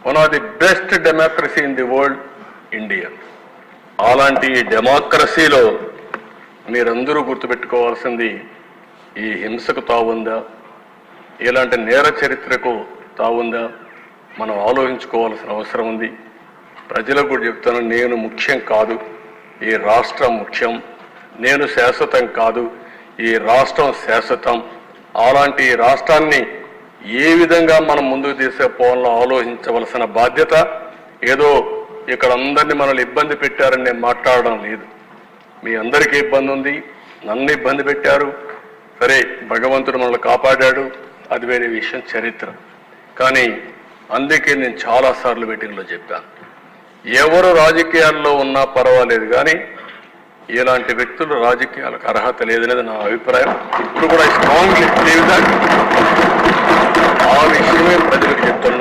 One of the best democracy in the world India. అలాంటి డెమోక్రసీలో మీరందరూ గుర్తుపెట్టుకోవాల్సింది ఈ హింసకు తావుందా, ఇలాంటి నేర చరిత్రకు తావుందా మనం ఆలోచించుకోవాల్సిన అవసరం ఉంది. ప్రజలకు కూడా చెప్తాను, నేను ముఖ్యం కాదు, ఈ రాష్ట్రం ముఖ్యం. నేను శాశ్వతం కాదు, ఈ రాష్ట్రం శాశ్వతం. అలాంటి రాష్ట్రాన్ని ఏ విధంగా మనం ముందుకు తీసుకుపోవాలో ఆలోచించవలసిన బాధ్యత. ఏదో ఇక్కడ అందరినీ మనల్ని ఇబ్బంది పెట్టారని నేను మాట్లాడడం లేదు. మీ అందరికీ ఇబ్బంది ఉంది, నన్ను ఇబ్బంది పెట్టారు. సరే, భగవంతుడు మనల్ని కాపాడాడు, అది వేరే విషయం, చరిత్ర. కానీ అందుకే నేను చాలాసార్లు మీటింగ్లో చెప్పాను, ఎవరు రాజకీయాల్లో ఉన్నా పర్వాలేదు, కానీ ఇలాంటి వ్యక్తులు రాజకీయాలకు అర్హత లేదనేది నా అభిప్రాయం. ఇప్పుడు కూడా స్ట్రాంగ్లీ ఆ విషయమే ప్రజలకు చెప్తున్నా.